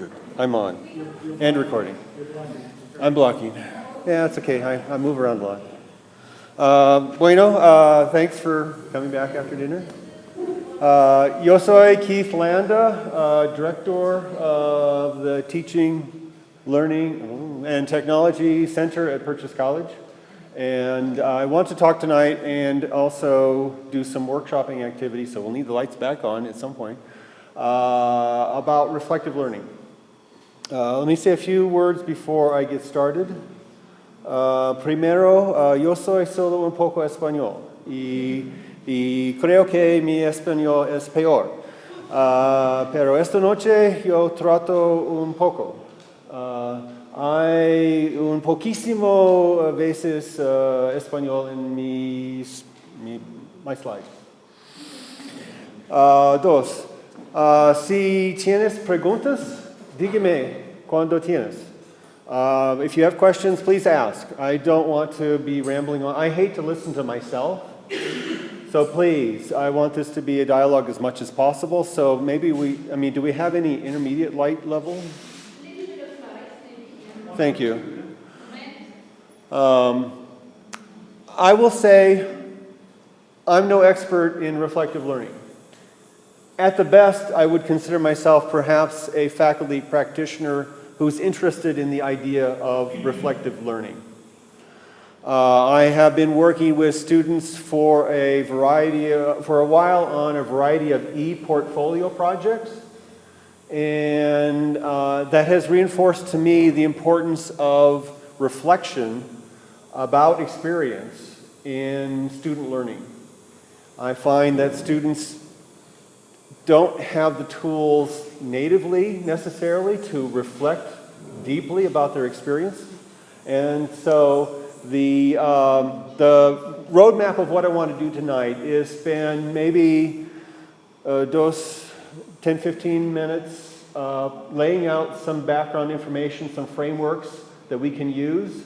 good. I'm on. And recording. I'm blocking. Yeah, it's okay. I move around a lot. Bueno, thanks for coming back after dinner. Yo soy Keith Landa, Director of the Teaching, Learning, and Technology Center at Purchase College. And I want to talk tonight and also do some workshopping activities, so we'll need the lights back on at some point, about reflective learning. Let me say a few words before I get started. Primero, yo soy solo un poco español y creo que mi español es peor. Pero esta noche yo trato un poco. Hay un poquísimo veces español en my slide. Dos, si tienes preguntas, dígame cuando tienes. If you have questions, please ask. I don't want to be rambling on. I hate to listen to myself. So please, I want this to be a dialogue as much as possible. So maybe do we have any intermediate light level? Thank you. I will say I'm no expert in reflective learning. At the best, I would consider myself perhaps a faculty practitioner who's interested in the idea of reflective learning. I have been working with students for a while on a variety of e-portfolio projects, and that has reinforced to me the importance of reflection about experience in student learning. I find that students don't have the tools natively necessarily to reflect deeply about their experience. And so the roadmap of what I want to do tonight is spend maybe 10-15 minutes laying out some background information, some frameworks that we can use,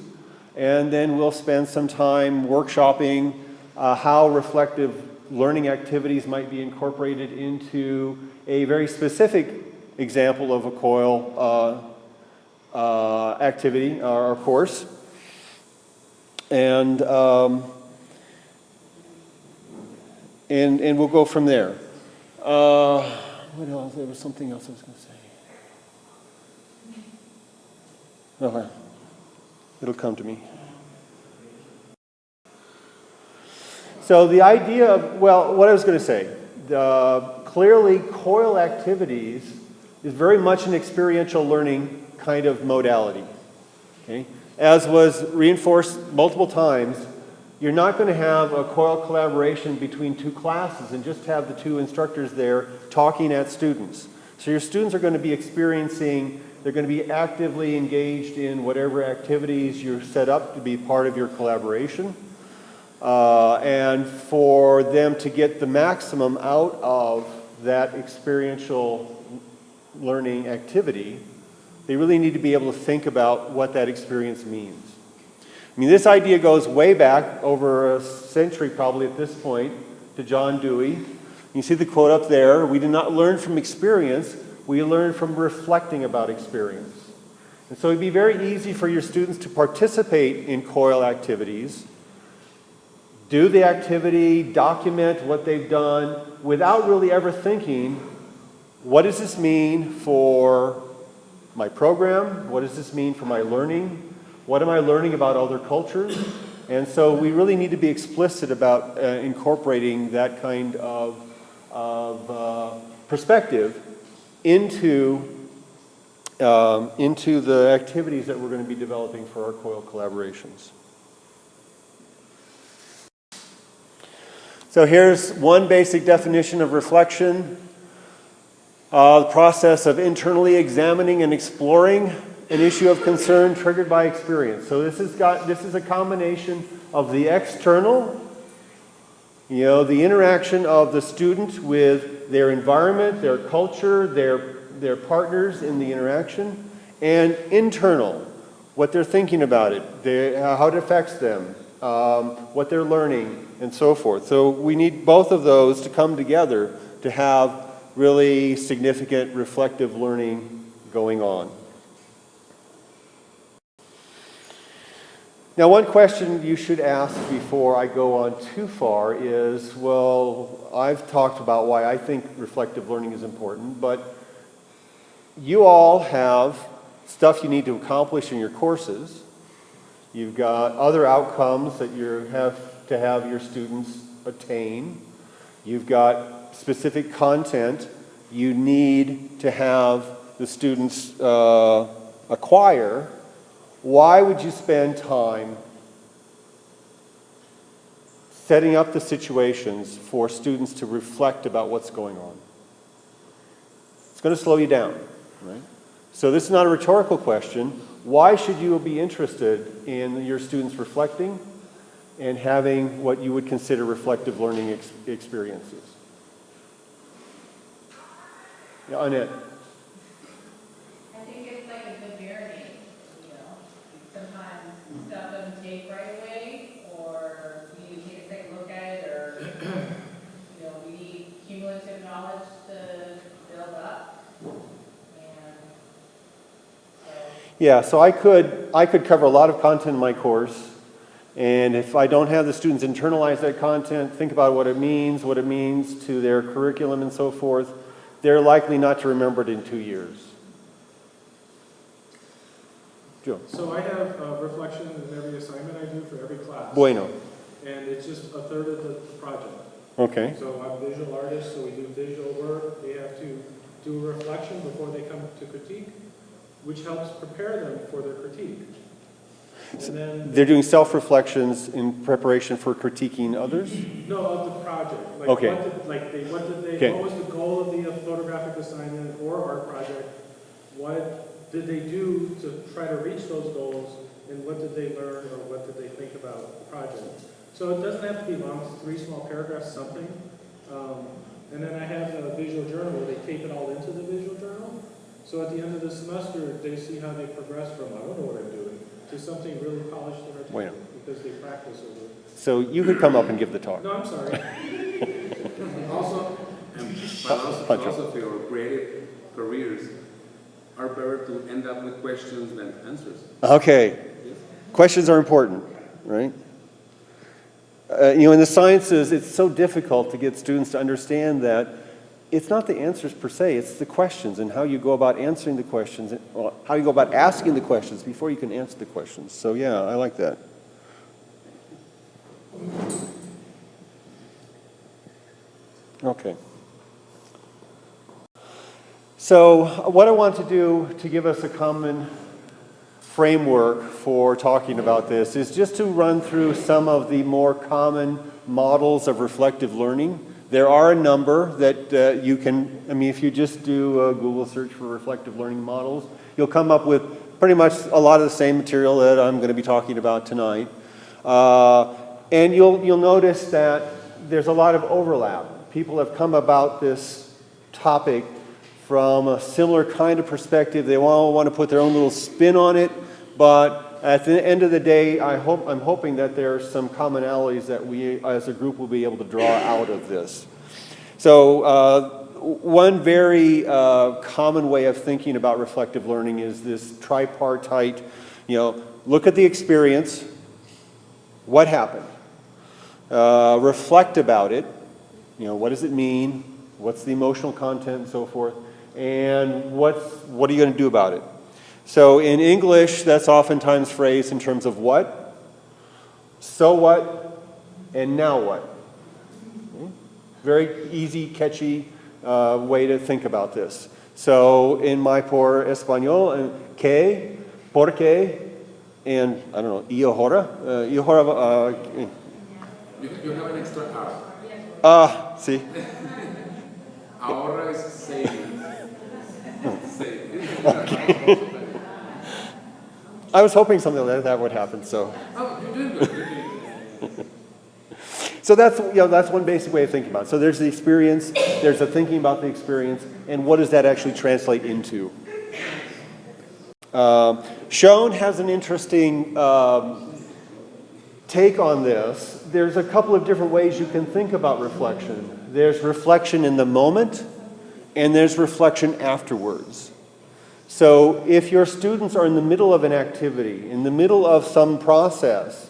and then we'll spend some time workshopping how reflective learning activities might be incorporated into a very specific example of a COIL activity or course. And we'll go from there. What else? There was something else I was going to say. Okay. It'll come to me. So the idea of, what I was going to say, clearly COIL activities is very much an experiential learning kind of modality. Okay? As was reinforced multiple times, you're not going to have a COIL collaboration between two classes and just have the two instructors there talking at students. So your students are going to be experiencing, they're going to be actively engaged in whatever activities you're set up to be part of your collaboration. And for them to get the maximum out of that experiential learning activity, they really need to be able to think about what that experience means. I mean, this idea goes way back, over a century probably at this point, to John Dewey. You see the quote up there, we did not learn from experience, we learn from reflecting about experience. And so it'd be very easy for your students to participate in COIL activities, do the activity, document what they've done, without really ever thinking, what does this mean for my program? What does this mean for my learning? What am I learning about other cultures? And so we really need to be explicit about incorporating that kind of perspective into the activities that we're going to be developing for our COIL collaborations. So here's one basic definition of reflection. The process of internally examining and exploring an issue of concern triggered by experience. So this is a combination of the external, the interaction of the student with their environment, their culture, their partners in the interaction, and internal, what they're thinking about it, how it affects them, what they're learning, and so forth. So we need both of those to come together to have really significant reflective learning going on. Now, one question you should ask before I go on too far is, well, I've talked about why I think reflective learning is important, but you all have stuff you need to accomplish in your courses. You've got other outcomes that you have to have your students attain. You've got specific content you need to have the students acquire. Why would you spend time setting up the situations for students to reflect about what's going on? It's going to slow you down, right? So this is not a rhetorical question. Why should you be interested in your students reflecting and having what you would consider reflective learning experiences? Yeah, Annette. I think it's like a good marinade, you know. Sometimes stuff doesn't take right away, or you need to take a second look at it, or you know, we need cumulative knowledge to build up. And so Yeah, so I could cover a lot of content in my course, and if I don't have the students internalize that content, think about what it means to their curriculum and so forth, they're likely not to remember it in 2 years. Joe. So I have reflection in every assignment I do for every class. Bueno. And it's just a third of the project. Okay. So I'm a visual artist, so we do visual work. They have to do a reflection before they come to critique, which helps prepare them for their critique. And then They're doing self-reflections in preparation for critiquing others? no, of the project. Like Okay. Okay. what was the goal of the photographic assignment or art project? What did they do to try to reach those goals, and what did they learn, or what did they think about the project? So it doesn't have to be long, it's 3 small paragraphs, something. And then I have a visual journal where they tape it all into the visual journal. So at the end of the semester, they see how they progress from, I don't know what I'm doing, to something really polished and artistic, Bueno. because they practice over it. So you could come up and give the talk. No, I'm sorry. Also, philosophy or creative careers are better to end up with questions than answers. Okay. Yes? Questions are important, right? In the sciences, it's so difficult to get students to understand that it's not the answers per se, it's the questions and how you go about answering the questions, or how you go about asking the questions before you can answer the questions. So yeah, I like that. Okay. So what I want to do to give us a common framework for talking about this is just to run through some of the more common models of reflective learning. There are a number that you can, if you just do a Google search for reflective learning models, you'll come up with pretty much a lot of the same material that I'm going to be talking about tonight. And you'll notice that there's a lot of overlap. People have come about this topic from a similar kind of perspective. They all want to put their own little spin on it, but at the end of the day, I'm hoping that there are some commonalities that we as a group will be able to draw out of this. So one very common way of thinking about reflective learning is this tripartite, look at the experience, what happened, reflect about it, what does it mean, what's the emotional content and so forth, and what are you going to do about it? So in English, that's oftentimes phrased in terms of what, so what, and now what. Very easy, catchy way to think about this. So in my por español, que, por qué, and I don't know, y ahora? You have an extra R. See? Ahora is saving. Okay. I was hoping something like that would happen, so. Oh, you're doing good. You're doing good. So that's one basic way of thinking about it. So there's the experience, there's the thinking about the experience, and what does that actually translate into? Schoen has an interesting take on this. There's a couple of different ways you can think about reflection. There's reflection in the moment, and there's reflection afterwards. So if your students are in the middle of an activity, in the middle of some process,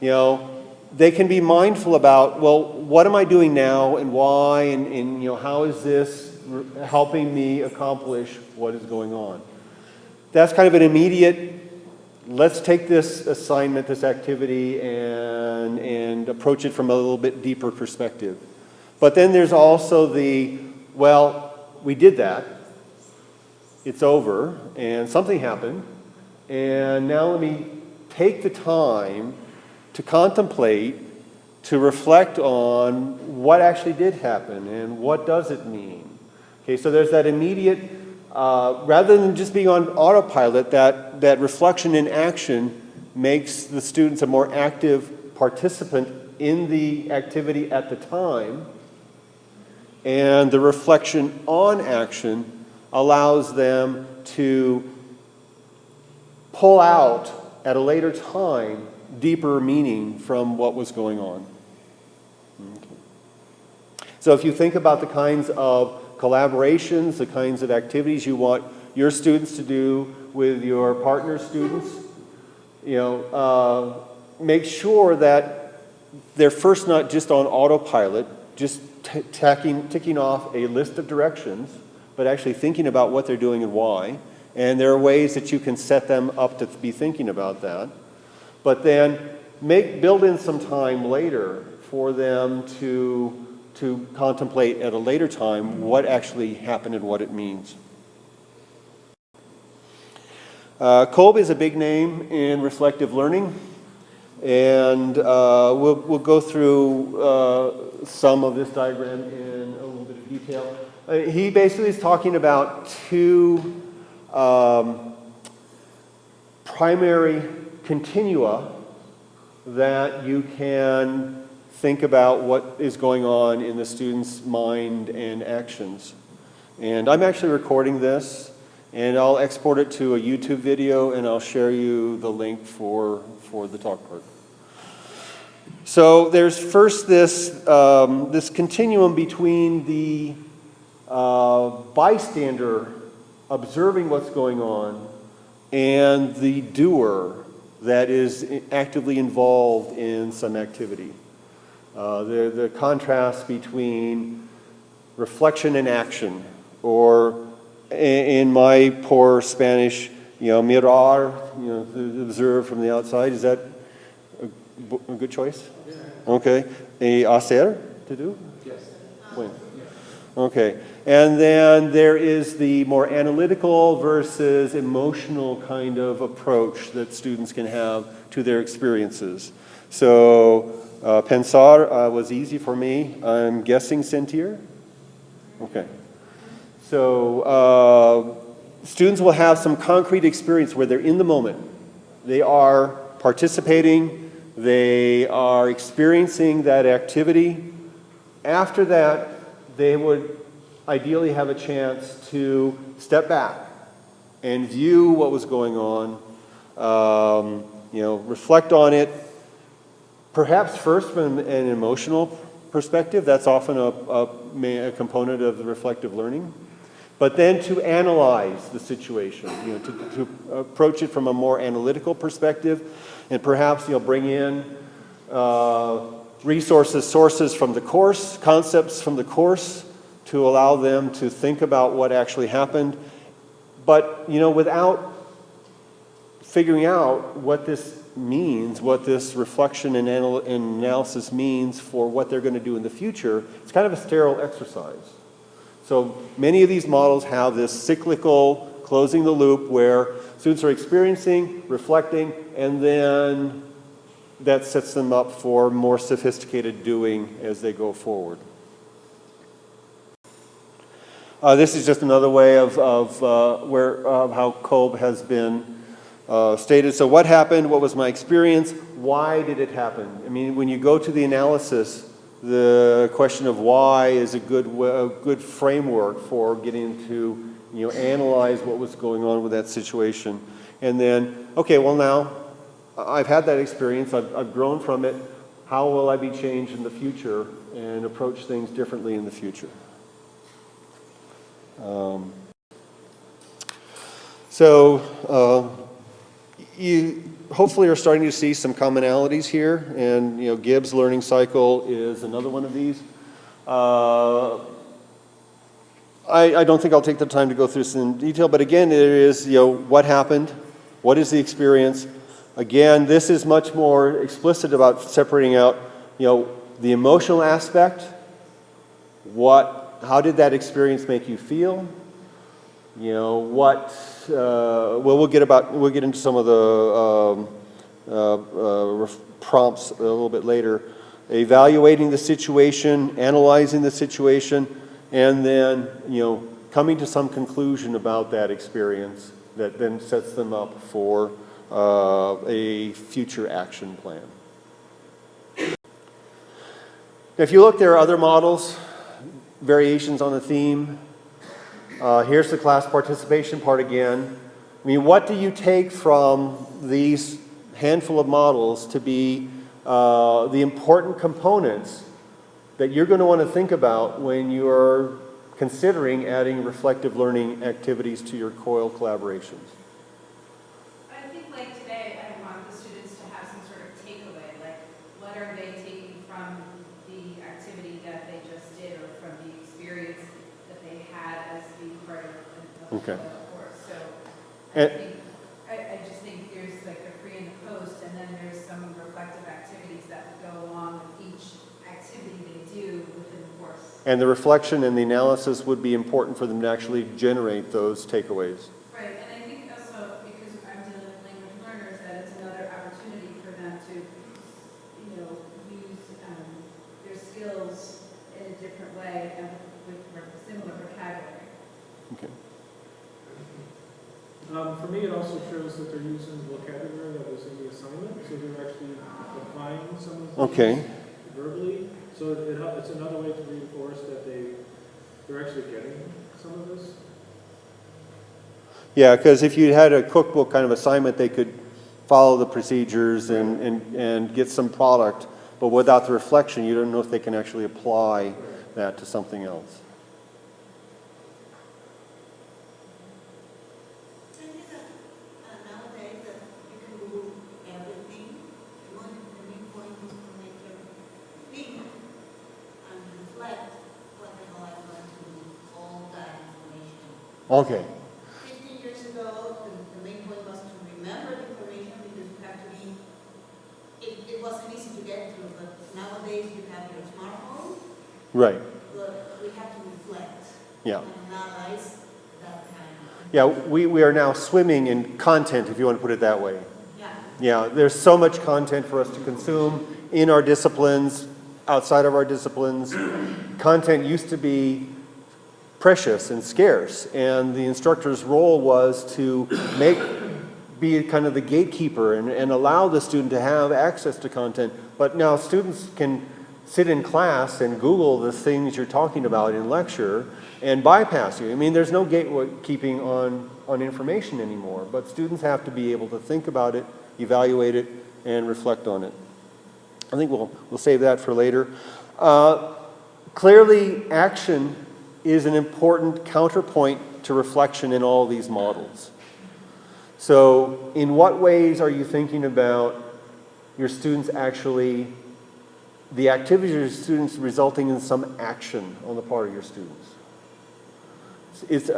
you know, they can be mindful about, well, what am I doing now and why, and you know, how is this helping me accomplish what is going on? That's kind of an immediate, let's take this assignment, this activity, and approach it from a little bit deeper perspective. But then there's also the, well, we did that, it's over, and something happened, and now let me take the time to contemplate, to reflect on what actually did happen and what does it mean. Okay, so there's that immediate, rather than just being on autopilot, that reflection in action makes the students a more active participant in the activity at the time, and the reflection on action allows them to pull out at a later time deeper meaning from what was going on. Okay. So if you think about the kinds of collaborations, the kinds of activities you want your students to do with your partner students, you know, make sure that they're first not just on autopilot, just ticking off a list of directions, but actually thinking about what they're doing and why. And there are ways that you can set them up to be thinking about that. But then build in some time later for them to contemplate at a later time what actually happened and what it means. Kolb is a big name in reflective learning, and we'll go through some of this diagram in a little bit of detail. He basically is talking about two primary continua that you can think about what is going on in the student's mind and actions. And I'm actually recording this, and I'll export it to a YouTube video, and I'll share you the link for the talk part. So there's first this continuum between the bystander observing what's going on and the doer that is actively involved in some activity. The contrast between reflection and action, or in my poor Spanish, you know, mirar, you know, to observe from the outside. Is that a good choice? Yeah. Okay. Hacer, to do? Yes. When? Okay. And then there is the more analytical versus emotional kind of approach that students can have to their experiences. So, pensar was easy for me. I'm guessing sentir? Okay. So, students will have some concrete experience where they're in the moment. They are participating, they are experiencing that activity. After that, they would ideally have a chance to step back and view what was going on, you know, reflect on it, perhaps first from an emotional perspective. That's often a component of the reflective learning. But then to analyze the situation, you know, to approach it from a more analytical perspective, and perhaps, you know, bring in resources, sources from the course, concepts from the course, to allow them to think about what actually happened, but, you know, without figuring out what this means, what this reflection and analysis means for what they're going to do in the future. It's kind of a sterile exercise. So many of these models have this cyclical closing the loop where students are experiencing, reflecting, and then that sets them up for more sophisticated doing as they go forward. This is just another way of how Kolb has been stated. So what happened? What was my experience? Why did it happen? I mean, when you go to the analysis, the question of why is a good framework for getting to, you know, analyze what was going on with that situation. And then, okay, well now, I've had that experience, I've grown from it. How will I be changed in the future and approach things differently in the future? So you hopefully are starting to see some commonalities here, and Gibbs learning cycle is another one of these. I don't think I'll take the time to go through this in detail, but again, it is, what happened, what is the experience. Again, this is much more explicit about separating out, the emotional aspect. How did that experience make you feel? We'll get into some of the prompts a little bit later. Evaluating the situation, analyzing the situation, and then, coming to some conclusion about that experience that then sets them up for a future action plan. If you look, there are other models, variations on the theme. Here's the class participation part again. What do you take from these handful of models to be the important components that you're going to want to think about when you're considering adding reflective learning activities to your COIL collaborations? I think like today, I want the students to have some sort of takeaway, like what are they taking from the activity that they just did or from the experience that they had as being part of the Okay. course. So And- I just think there's like the pre and the post, and then there's some reflective activities that would go along with each activity they do within the course. And the reflection and the analysis would be important for them to actually generate those takeaways. Right, and I think also because I'm dealing with language learners, that it's another opportunity for them to, use their skills in a different way and with similar vocabulary. Okay. For me, it also shows that they're using vocabulary that was in the assignment, so they're actually applying some of these Okay. verbally. So it's another way to reinforce that they're actually getting some of this. Yeah, because if you had a cookbook kind of assignment, they could follow the procedures and get some product, but without the reflection, you don't know if they can actually apply that to something else. I think that nowadays that you can Google everything. The main point is to make them think and reflect what the hell I learned through all that information. Okay. 15 years ago, the main point was to remember the information because you have to be, it wasn't easy to get through, but nowadays you have your smartphone, Right. but we have to reflect Yeah. and analyze that kind of. Yeah, we are now swimming in content, if you want to put it that way. Yeah. Yeah, there's so much content for us to consume in our disciplines, outside of our disciplines. Content used to be precious and scarce, and the instructor's role was to be kind of the gatekeeper and allow the student to have access to content. But now students can sit in class and Google the things you're talking about in lecture and bypass you. There's no gatekeeping on information anymore, but students have to be able to think about it, evaluate it, and reflect on it. I think we'll save that for later. Clearly, action is an important counterpoint to reflection in all these models. So, in what ways are you thinking about your students actually, the activities of your students resulting in some action on the part of your students? It's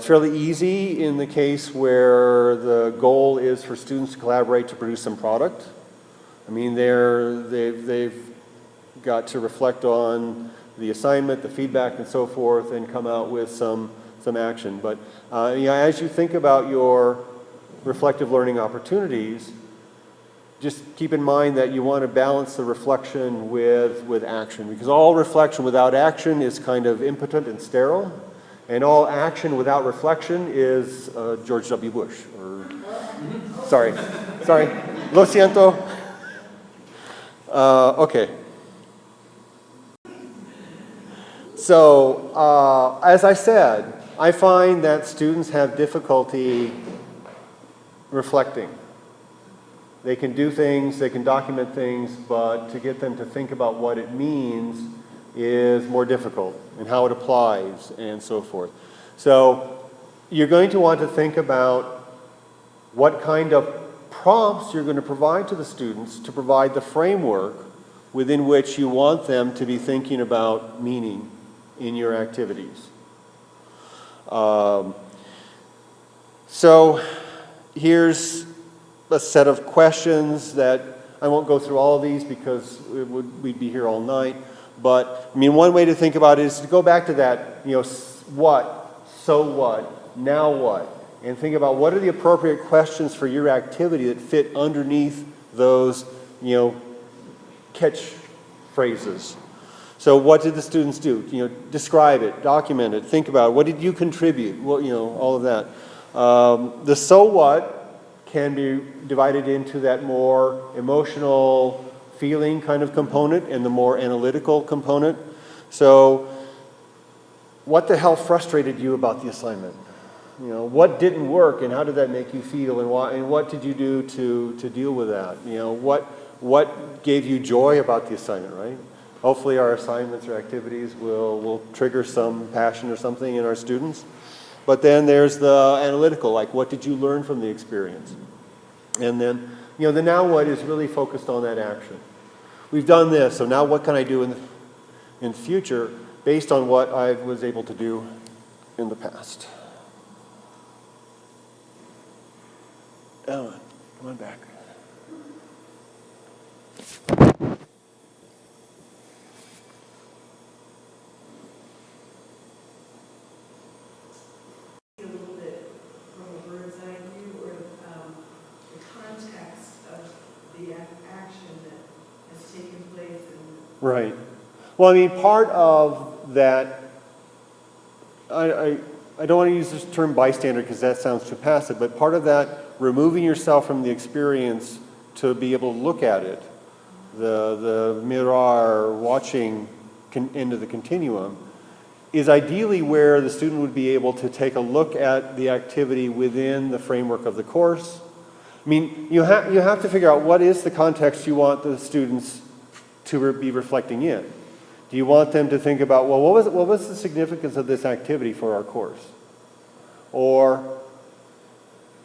fairly easy in the case where the goal is for students to collaborate to produce some product. They've got to reflect on the assignment, the feedback, and so forth, and come out with some action. But as you think about your reflective learning opportunities, just keep in mind that you want to balance the reflection with action, because all reflection without action is kind of impotent and sterile, and all action without reflection is George W. Bush. Sorry, lo siento. Okay. So, as I said, I find that students have difficulty reflecting. They can do things, they can document things, but to get them to think about what it means is more difficult, and how it applies, and so forth. So, you're going to want to think about what kind of prompts you're going to provide to the students to provide the framework within which you want them to be thinking about meaning in your activities. So here's a set of questions that I won't go through all of these because we'd be here all night. But I mean, one way to think about it is to go back to that, what, so what, now what, and think about what are the appropriate questions for your activity that fit underneath those, catch phrases. So what did the students do? Describe it, document it, think about it. What did you contribute? Well, all of that. The so what can be divided into that more emotional feeling kind of component and the more analytical component. So what the hell frustrated you about the assignment? What didn't work and how did that make you feel, and why, and what did you do to deal with that? What gave you joy about the assignment, right? Hopefully our assignments or activities will trigger some passion or something in our students. But then there's the analytical, like what did you learn from the experience? And then, the now what is really focused on that action. We've done this, so now what can I do in the future based on what I was able to do in the past? Ellen, come on back. A little bit from a bird's eye view, or the context of the action that has taken place. Right. Well, I mean, part of that, I don't want to use this term bystander because that sounds too passive, but part of that, removing yourself from the experience to be able to look at it, the mirar, watching into the continuum, is ideally where the student would be able to take a look at the activity within the framework of the course. I mean, you have to figure out what is the context you want the students to be reflecting in. Do you want them to think about, well, what was the significance of this activity for our course? Or,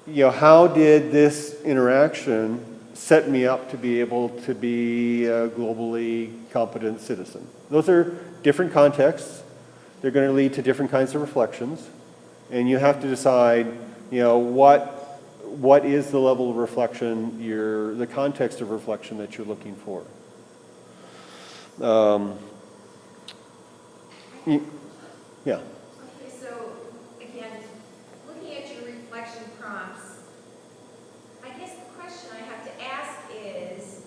how did this interaction set me up to be able to be a globally competent citizen? Those are different contexts. They're going to lead to different kinds of reflections. And you have to decide, what is the level of reflection, the context of reflection that you're looking for. Yeah. Okay, so again, looking at your reflection prompts, I guess the question I have to ask is,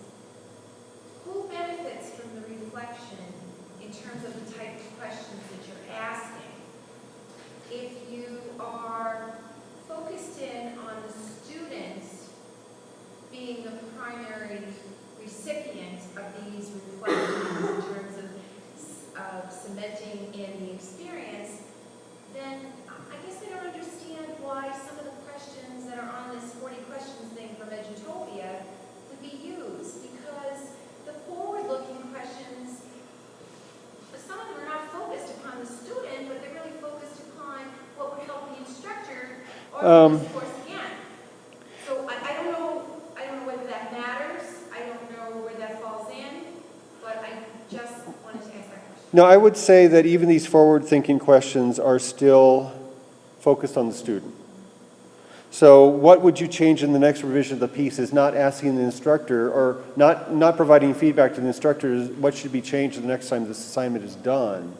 who benefits from the reflection in terms of the type of questions that you're asking? If you are focused in on the students being the primary recipient of these reflections in terms of cementing in the experience, then I guess I don't understand why some of the questions that are on this 40 questions thing from Edutopia would be used, because the forward-looking questions, some of them are not focused upon the student, but they're really focused upon what would help the instructor or this course again. So I don't know whether that matters. I don't know where that falls in, but I just wanted to ask that question. No, I would say that even these forward-thinking questions are still focused on the student. So what would you change in the next revision of the piece is not asking the instructor, or not providing feedback to the instructor what should be changed the next time this assignment is done.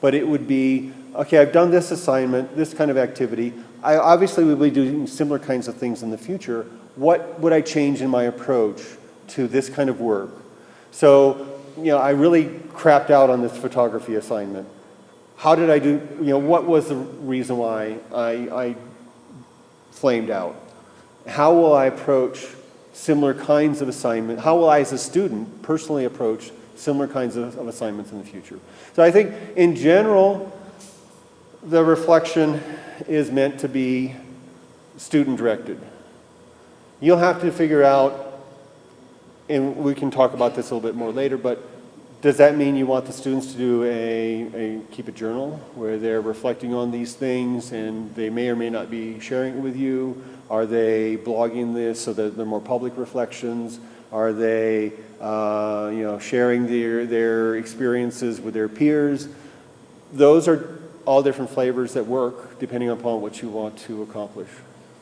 But it would be, okay, I've done this assignment, this kind of activity. I obviously will be doing similar kinds of things in the future. What would I change in my approach to this kind of work? So, I really crapped out on this photography assignment. How did I do, what was the reason why I flamed out? How will I approach similar kinds of assignment? How will I, as a student, personally approach similar kinds of assignments in the future? So I think, in general, the reflection is meant to be student-directed. You'll have to figure out, and we can talk about this a little bit more later, but Does that mean you want the students to do keep a journal where they're reflecting on these things and they may or may not be sharing it with you? Are they blogging this so that they're more public reflections? Are they, sharing their experiences with their peers? Those are all different flavors that work depending upon what you want to accomplish.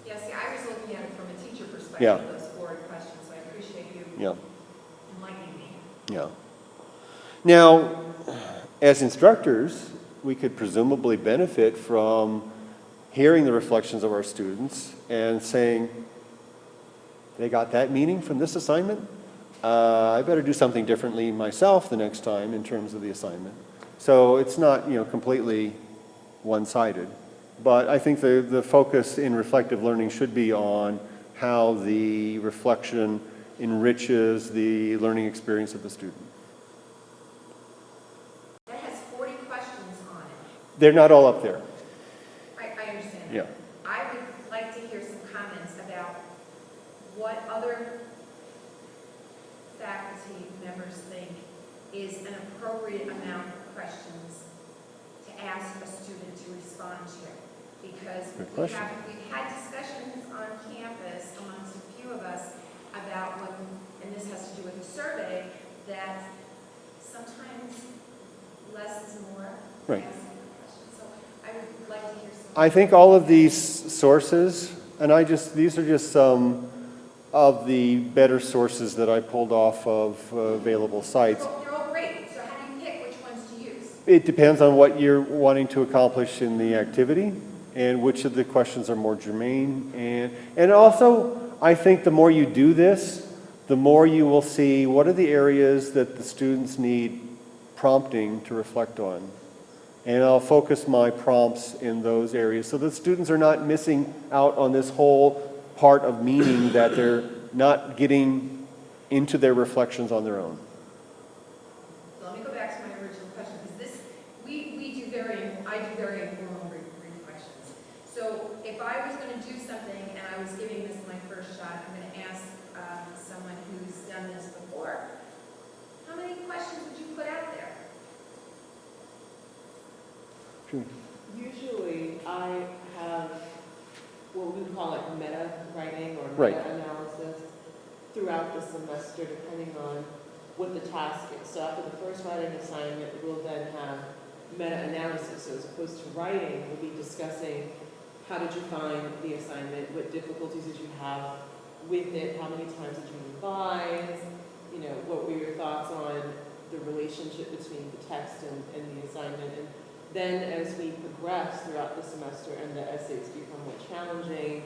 Yeah, see, I was looking at it from a teacher perspective, Yeah. those forward questions, so I appreciate you Yeah. enlightening me. Yeah. Now, as instructors, we could presumably benefit from hearing the reflections of our students and saying, they got that meaning from this assignment? I better do something differently myself the next time in terms of the assignment. So it's not, completely one-sided. But I think the focus in reflective learning should be on how the reflection enriches the learning experience of the student. That has 40 questions on it. They're not all up there. I understand that. Yeah. I would like to hear some comments about what other faculty members think is an appropriate amount of questions to ask a student to respond to. Because Good question. we've had discussions on campus amongst a few of us about what, and this has to do with the survey, that sometimes less is more. Right. Asking questions. So I would like to hear some. I think all of these sources, and these are just some of the better sources that I pulled off of available sites. They're all great, so how do you pick which ones to use? It depends on what you're wanting to accomplish in the activity and which of the questions are more germane. And also, I think the more you do this, the more you will see what are the areas that the students need prompting to reflect on. And I'll focus my prompts in those areas so that students are not missing out on this whole part of meaning that they're not getting into their reflections on their own. So let me go back to my original question, because I do very informal reflections. So if I was going to do something and I was giving this my first shot, I'm going to ask someone who's done this before, how many questions would you put out there? Sure. Usually, I have what we call like meta writing or Right. meta-analysis throughout the semester, depending on what the task is. So after the first writing assignment, we'll then have meta-analysis. So as opposed to writing, we'll be discussing how did you find the assignment, what difficulties did you have with it, how many times did you revise, what were your thoughts on the relationship between the text and the assignment. And then as we progress throughout the semester and the essays become more challenging,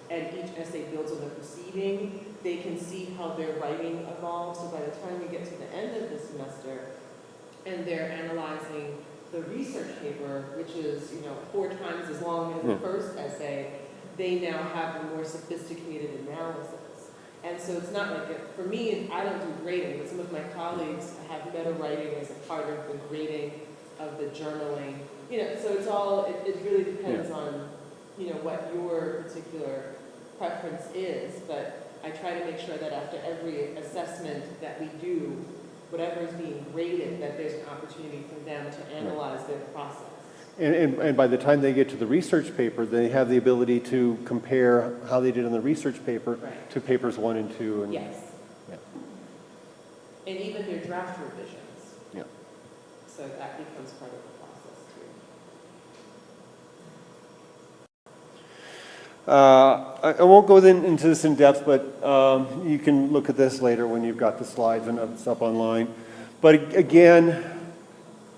and each essay builds on the preceding, they can see how their writing evolves. So by the time we get to the end of the semester and they're analyzing the research paper, which is 4 times as long as the first essay, they now have a more sophisticated analysis. And so it's not like, for me, I don't do grading, but some of my colleagues have meta writing as a part of the grading of the journaling. So it's all, it really depends on, what your particular preference is, but I try to make sure that after every assessment that we do, whatever is being graded, that there's an opportunity for them to analyze their process. And by the time they get to the research paper, they have the ability to compare how they did on the research paper to papers 1 and 2. And, Yes. Yeah. And even their draft revisions. Yeah. So that becomes part of the process too. I won't go into this in depth, but you can look at this later when you've got the slides and it's up online. But again,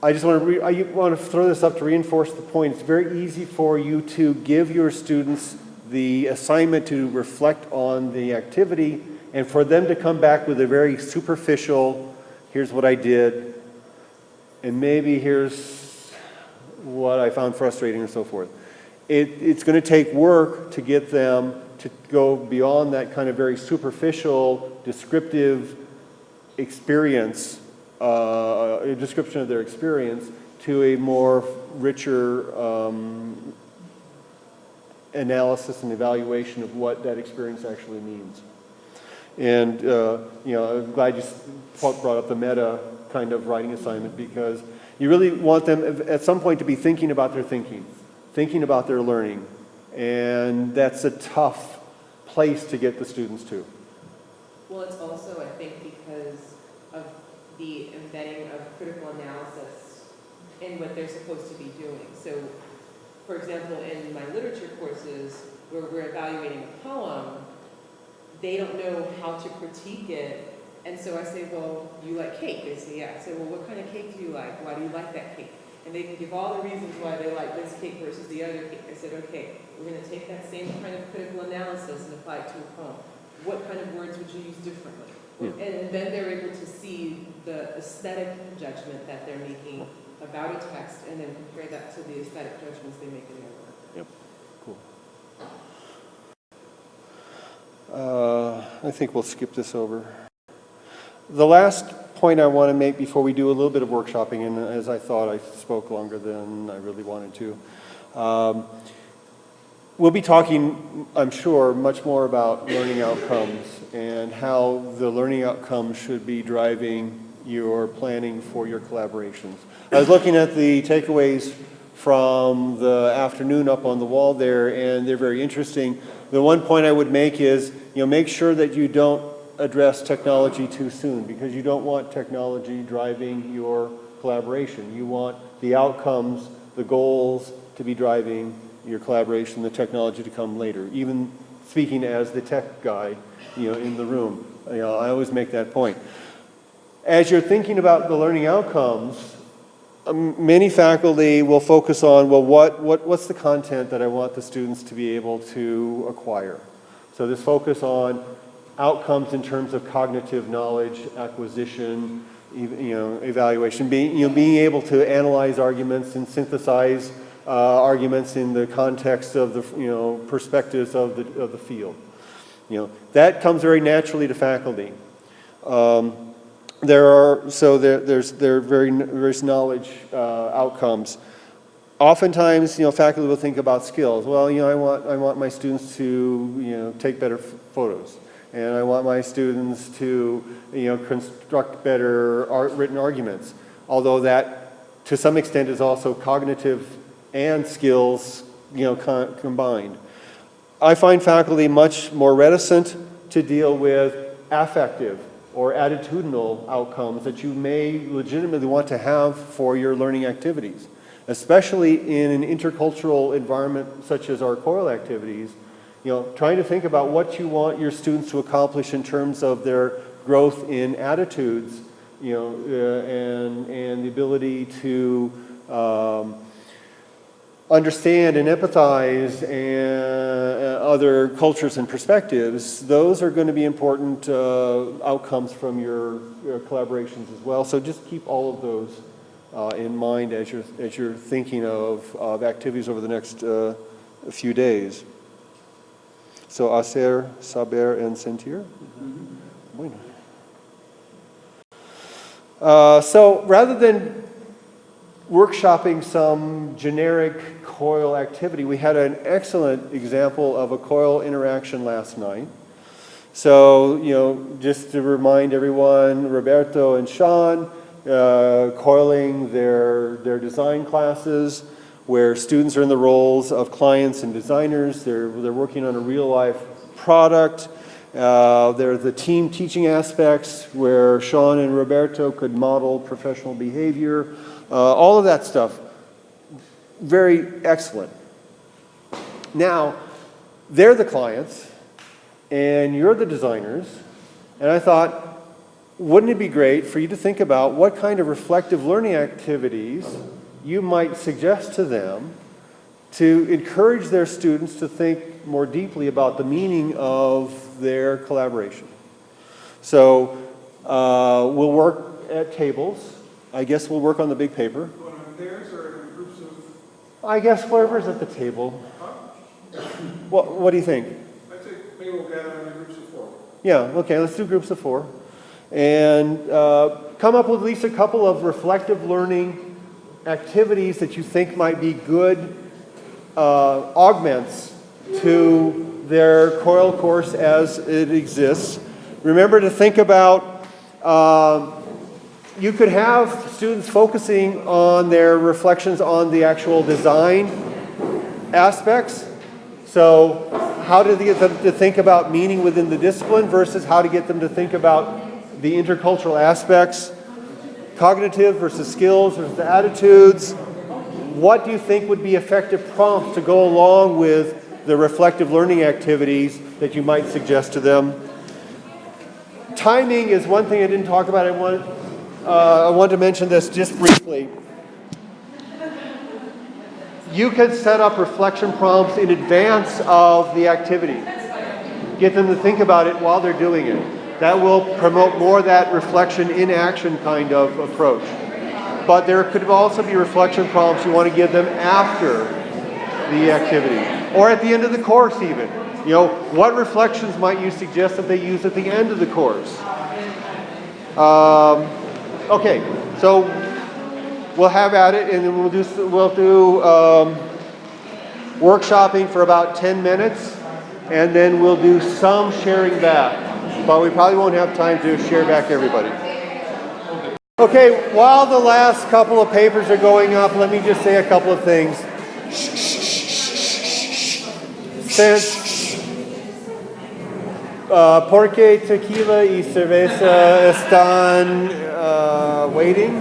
I just want to throw this up to reinforce the point. It's very easy for you to give your students the assignment to reflect on the activity and for them to come back with a very superficial, here's what I did, and maybe here's what I found frustrating and so forth. It's going to take work to get them to go beyond that kind of very superficial, descriptive experience, a description of their experience, to a more richer analysis and evaluation of what that experience actually means. And I'm glad you brought up the meta kind of writing assignment, because you really want them at some point to be thinking about their thinking about their learning, and that's a tough place to get the students to. Well, it's also, I think, because of the embedding of critical analysis in what they're supposed to be doing. So, for example, in my literature courses, where we're evaluating a poem, they don't know how to critique it. And so I say, well, you like cake? They say, yeah. I say, well, what kind of cake do you like? Why do you like that cake? And they can give all the reasons why they like this cake versus the other cake. I said, okay, we're going to take that same kind of critical analysis and apply it to a poem. What kind of words would you use differently? Yeah. And then they're able to see the aesthetic judgment that they're making about a text, and then compare that to the aesthetic judgments they make in their work. Yep, cool. I think we'll skip this over. The last point I want to make before we do a little bit of workshopping, and as I thought, I spoke longer than I really wanted to. We'll be talking, I'm sure, much more about learning outcomes and how the learning outcomes should be driving your planning for your collaborations. I was looking at the takeaways from the afternoon up on the wall there, and they're very interesting. The one point I would make is, make sure that you don't address technology too soon, because you don't want technology driving your collaboration. You want the outcomes, the goals to be driving your collaboration, the technology to come later. Even speaking as the tech guy, in the room, I always make that point. As you're thinking about the learning outcomes, many faculty will focus on, well, what's the content that I want the students to be able to acquire? So this focus on outcomes in terms of cognitive knowledge acquisition, evaluation, being able to analyze arguments and synthesize arguments in the context of the perspectives of the field. That comes very naturally to faculty. There's various knowledge outcomes. Oftentimes, faculty will think about skills. Well, I want my students to take better photos, and I want my students to construct better written arguments. Although that, to some extent, is also cognitive and skills, combined. I find faculty much more reticent to deal with affective or attitudinal outcomes that you may legitimately want to have for your learning activities, especially in an intercultural environment such as our COIL activities. Trying to think about what you want your students to accomplish in terms of their growth in attitudes, and the ability to understand and empathize and other cultures and perspectives. Those are going to be important outcomes from your collaborations as well. So just keep all of those in mind as you're thinking of activities over the next few days. So hacer, saber, and sentir. Bueno. So rather than workshopping some generic COIL activity, we had an excellent example of a COIL interaction last night. So, just to remind everyone, Roberto and Sean COILing their design classes, where students are in the roles of clients and designers. They're working on a real-life product. There are the team teaching aspects, where Sean and Roberto could model professional behavior. All of that stuff, very excellent. Now, they're the clients, and you're the designers, and I thought, wouldn't it be great for you to think about what kind of reflective learning activities you might suggest to them to encourage their students to think more deeply about the meaning of their collaboration. So we'll work at tables. I guess we'll work on the big paper. Theirs or in groups of? I guess whoever's at the table. What do you think? I'd say maybe we'll gather in groups of 4. Yeah, okay, let's do groups of 4. And come up with at least a couple of reflective learning activities that you think might be good augments to their COIL course as it exists. Remember to think about you could have students focusing on their reflections on the actual design aspects. So how to get them to think about meaning within the discipline versus how to get them to think about the intercultural aspects, cognitive versus skills versus attitudes. What do you think would be effective prompts to go along with the reflective learning activities that you might suggest to them? Timing is one thing I didn't talk about. I want to mention this just briefly. You can set up reflection prompts in advance of the activity. Get them to think about it while they're doing it. That will promote more that reflection in action kind of approach. But there could also be reflection prompts you want to give them after the activity, or at the end of the course even. You know, what reflections might you suggest that they use at the end of the course? Okay, so we'll have at it, and then we'll do workshopping for about 10 minutes, and then we'll do some sharing back. But we probably won't have time to share back everybody. Okay, while the last couple of papers are going up, let me just say a couple of things. Since ¿por qué tequila y cerveza están waiting?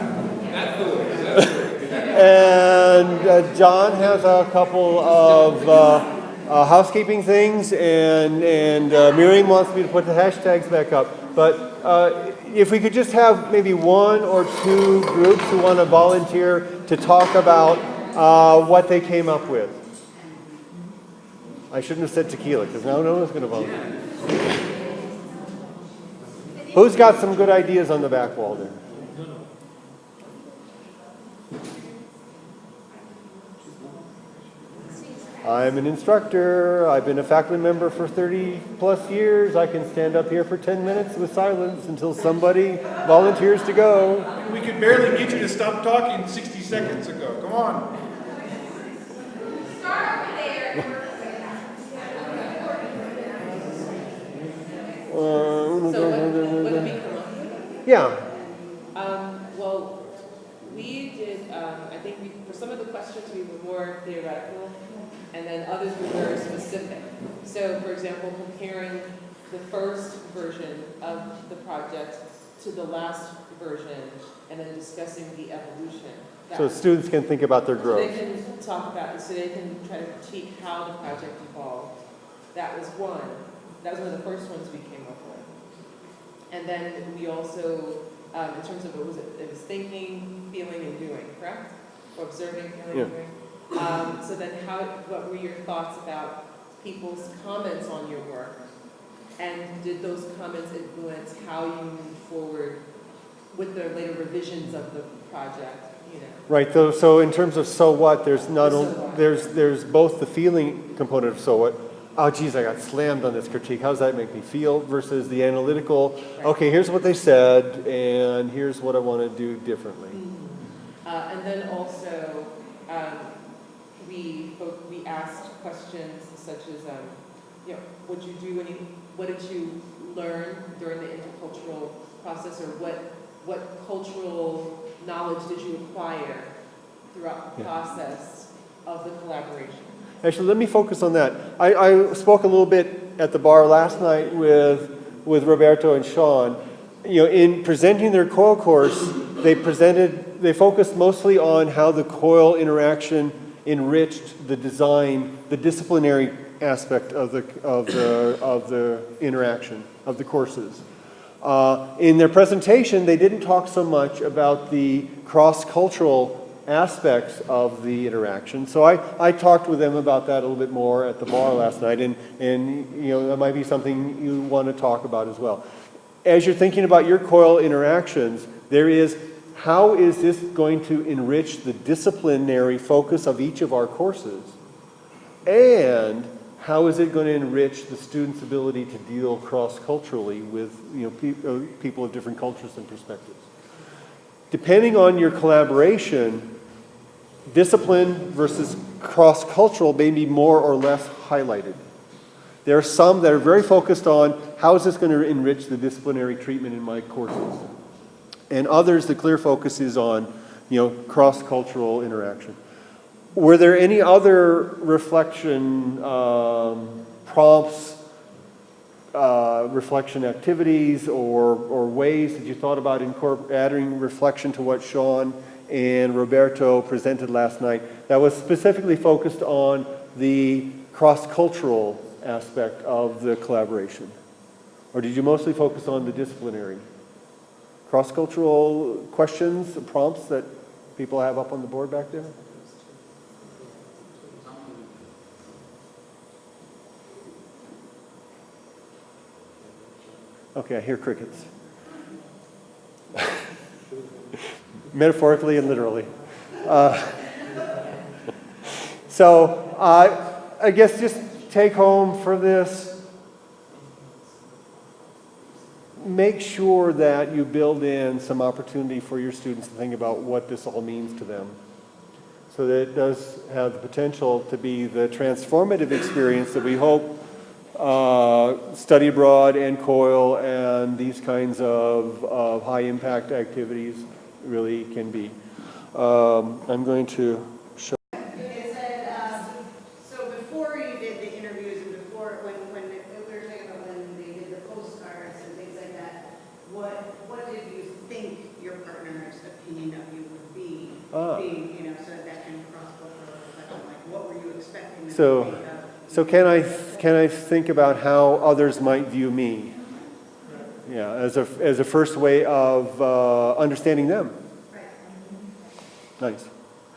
And John has a couple of housekeeping things, and Miriam wants me to put the hashtags back up. But if we could just have maybe one or two groups who want to volunteer to talk about what they came up with. I shouldn't have said tequila, because now no one's going to volunteer. Who's got some good ideas on the back wall there? I'm an instructor. I've been a faculty member for 30 plus years. I can stand up here for 10 minutes with silence until somebody volunteers to go. We could barely get you to stop talking 60 seconds ago. Come on. Start over there. So what did we come up with? Yeah. Well, we did, I think for some of the questions we were more theoretical, and then others were very specific. So, for example, comparing the first version of the project to the last version, and then discussing the evolution. So students can think about their So growth. they can talk about it, so they can try to critique how the project evolved. That was one. That was one of the first ones we came up with. And then we also, in terms of what was it? It was thinking, feeling, and doing, correct? Or observing, feeling, and doing. So then what were your thoughts about people's comments on your work? And did those comments influence how you moved forward with the later revisions of the project? You know? Right. So in terms of so what, there's not So only what. there's both the feeling component of so what. Oh, geez, I got slammed on this critique. How does that make me feel? Versus the analytical. Okay, here's what they said, and here's what I want to do differently. And then also, we asked questions such as, what did you learn during the intercultural process, or what cultural knowledge did you acquire throughout the process of the collaboration? Actually, let me focus on that. I spoke a little bit at the bar last night with Roberto and Sean. You know, in presenting their COIL course, they focused mostly on how the COIL interaction enriched the design, the disciplinary aspect of the interaction of the courses. In their presentation, they didn't talk so much about the cross-cultural aspects of the interaction. So I talked with them about that a little bit more at the bar last night, and you know, that might be something you want to talk about as well. As you're thinking about your COIL interactions, there is, how is this going to enrich the disciplinary focus of each of our courses? And how is it going to enrich the student's ability to deal cross-culturally with, you know, people of different cultures and perspectives? Depending on your collaboration, discipline versus cross-cultural may be more or less highlighted. There are some that are very focused on how is this going to enrich the disciplinary treatment in my courses. And others, the clear focus is on, cross-cultural interaction. Were there any other reflection prompts, reflection activities, or ways that you thought about adding reflection to what Sean and Roberto presented last night that was specifically focused on the cross-cultural aspect of the collaboration? Or did you mostly focus on the disciplinary? Cross-cultural questions, prompts that people have up on the board back there? Okay, I hear crickets. Metaphorically and literally. So I guess just take home for this, make sure that you build in some opportunity for your students to think about what this all means to them, so that it does have the potential to be the transformative experience that we hope study abroad and COIL and these kinds of high impact activities really can be. I'm going to show. It said, so before you did the interviews and before, when we were talking about when they did the postcards and things like that, what did you think your partner's opinion of you would be? Being, so that kind of cross-cultural reflection, like what were you expecting them to think of? So can I think about how others might view me? Yeah, as a first way of understanding them. Right. Nice.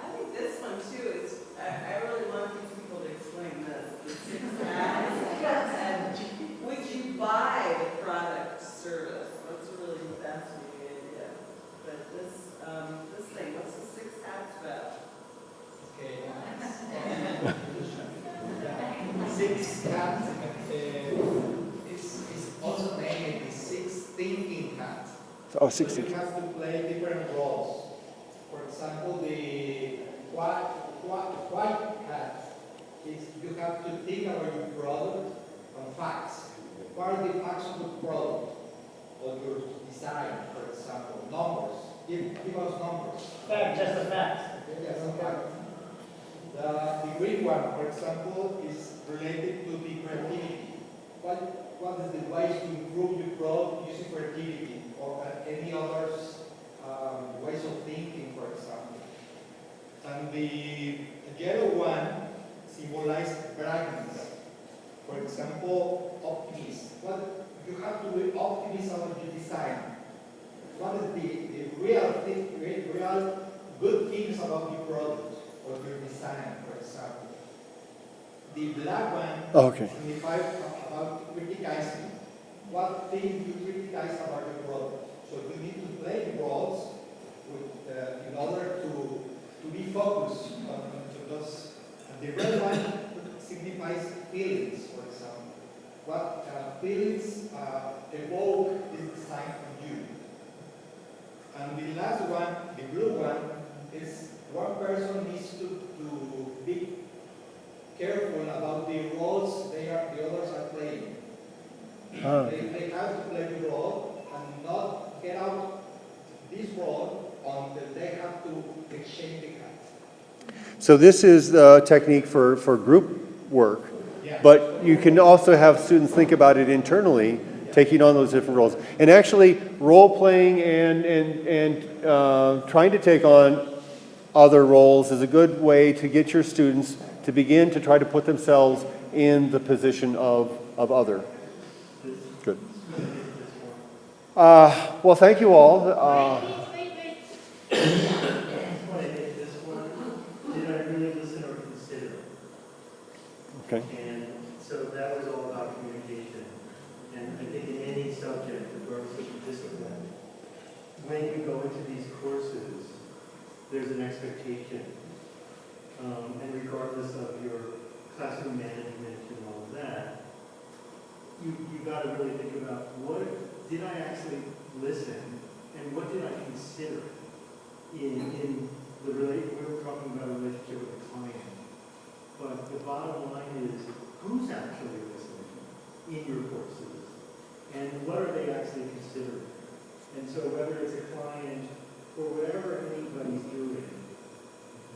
I think this one too is, I really want these people to explain this, the 6 Fs. And would you buy the product service? That's a really fascinating idea. But this thing, what's the 6 hats about? Okay. 6 hats is also named the 6 thinking hat. Oh, 60. So you have to play different roles. For example, the white hat is you have to think about your product and facts. What are the facts of the product or your design, for example? Numbers. Give us numbers. Fact, just a fact. Yes, a fact. The green one, for example, is related to the creativity. What is the ways to improve your product using creativity or any other ways of thinking, for example? And the yellow one symbolizes brightness. For example, optimism. What you have to be optimistic about your design. What is the real good things about your product or your design, for example? The black one signifies about criticizing. What things you criticize about your product? So you need to play roles in order to be focused on those. And the red one signifies feelings, for example. What feelings evoke this design from you? And the last one, the blue one, is one person needs to be careful about the roles the others are playing. They have to play the role and not get out this role until they have to exchange the cards. So this is the technique for group work, but you can also have students think about it internally, taking on those different roles. And actually, role-playing and trying to take on other roles is a good way to get your students to begin to try to put themselves in the position of other. Good. Well, thank you all. When I did this one, did I really listen or consider? Okay. And so that was all about communication. And I think in any subject, regardless of the discipline, when you go into these courses, there's an expectation. And regardless of your classroom management and all of that, you got to really think about what did I actually listen and what did I consider in the relationship. We were talking about a relationship with a client, but the bottom line is who's actually listening in your courses and what are they actually considering? And so whether it's a client or whatever anybody's doing,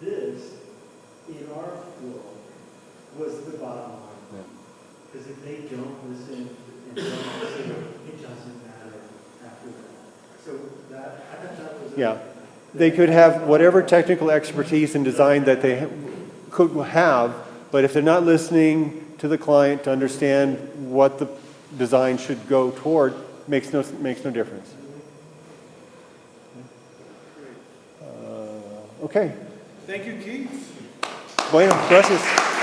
this, in our world, was the bottom line. Because if they don't listen and don't consider, it doesn't matter after that. So that, I thought that was. Yeah. They could have whatever technical expertise and design that they could have, but if they're not listening to the client to understand what the design should go toward, makes no difference. Okay. Thank you, Keith. Bueno, gracias.